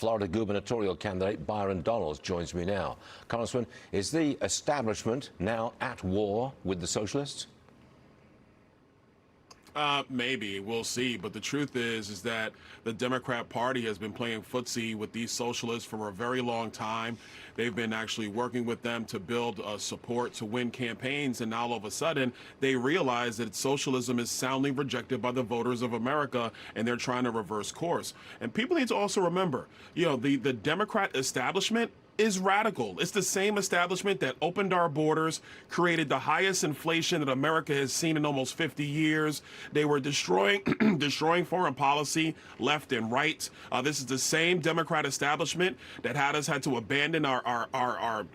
Florida gubernatorial candidate Byron Donalds joins me now. Congressman, is the establishment now at war with the socialists? Maybe. We'll see. But the truth is that the Democrat Party has been playing footsie with these socialists for a very long time. They've been actually working with them to build support to win campaigns. And now all of a sudden, they realize that socialism is soundly rejected by the voters of America, and they're trying to reverse course. And people need to also remember, the Democrat establishment is radical. It's the same establishment that opened our borders, created the highest inflation that America has seen in almost 50 years. They were destroying foreign policy left and right. This is the same Democrat establishment that had to abandon our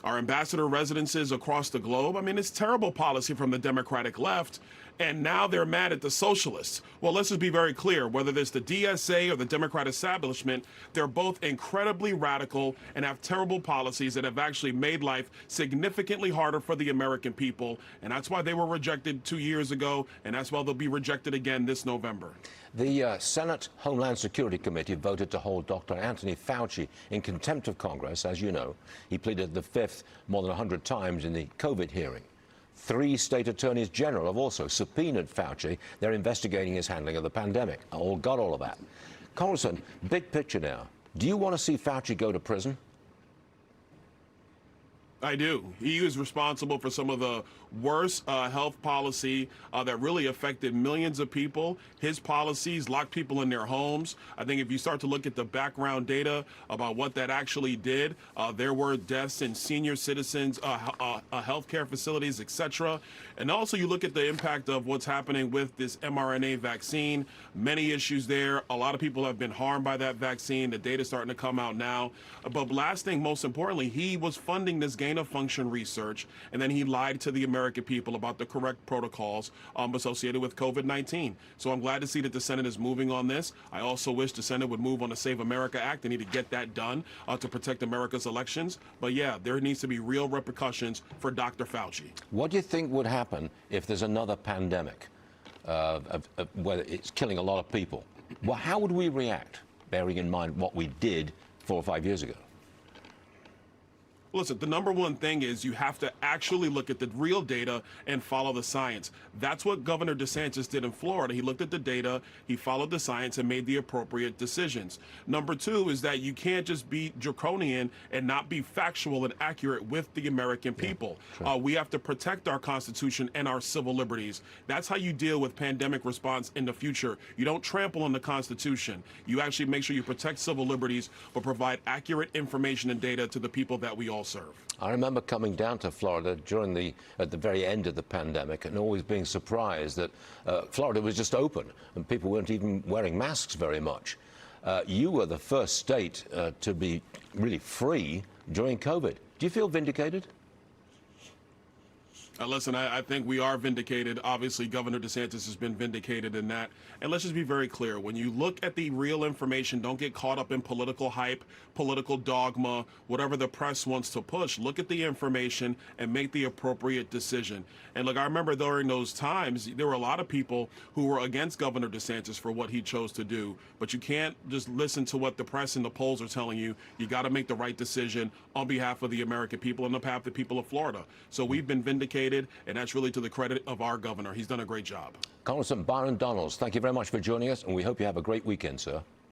ambassador residences across the globe. I mean, it's terrible policy from the Democratic left. And now they're mad at the socialists. Well, let's just be very clear. Whether it's the DSA or the Democrat establishment, they're both incredibly radical and have terrible policies that have actually made life significantly harder for the American people. And that's why they were rejected 2 years ago, and that's why they'll be rejected again this November. The Senate Homeland Security Committee voted to hold Dr. Anthony Fauci in contempt of Congress, as you know. He pleaded the fifth more than 100 times in the COVID hearing. 3 state attorneys general have also subpoenaed Fauci. They're investigating his handling of the pandemic. Got all of that. Congressman, big picture now. Do you want to see Fauci go to prison? I do. He was responsible for some of the worst health policy that really affected millions of people. His policies locked people in their homes. I think if you start to look at the background data about what that actually did, there were deaths in senior citizens, healthcare facilities, etc. And also you look at the impact of what's happening with this mRNA vaccine. Many issues there. A lot of people have been harmed by that vaccine. The data's starting to come out now. But last thing, most importantly, he was funding this gain-of-function research, and then he lied to the American people about the correct protocols associated with COVID-19. So I'm glad to see that the Senate is moving on this. I also wish the Senate would move on the Save America Act. They need to get that done to protect America's elections. But yeah, there needs to be real repercussions for Dr. Fauci. What do you think would happen if there's another pandemic, where it's killing a lot of people? Well, how would we react, bearing in mind what we did 4 or 5 years ago? Listen, the number one thing is you have to actually look at the real data and follow the science. That's what Governor DeSantis did in Florida. He looked at the data, he followed the science, and made the appropriate decisions. Number 2 is that you can't just be draconian and not be factual and accurate with the American people. Yeah, sure. We have to protect our Constitution and our civil liberties. That's how you deal with pandemic response in the future. You don't trample on the Constitution. You actually make sure you protect civil liberties, but provide accurate information and data to the people that we all serve. I remember coming down to Florida at the very end of the pandemic and always being surprised that Florida was just open and people weren't even wearing masks very much. You were the first state to be really free during COVID. Do you feel vindicated? Listen, I think we are vindicated. Obviously, Governor DeSantis has been vindicated in that. And let's just be very clear. When you look at the real information, don't get caught up in political hype, political dogma, whatever the press wants to push. Look at the information and make the appropriate decision. And look, I remember during those times, there were a lot of people who were against Governor DeSantis for what he chose to do. But you can't just listen to what the press and the polls are telling you. You got to make the right decision on behalf of the American people and on behalf of the people of Florida. So we've been vindicated, and that's really to the credit of our governor. He's done a great job. Congressman Byron Donalds, thank you very much for joining us, and we hope you have a great weekend, sir.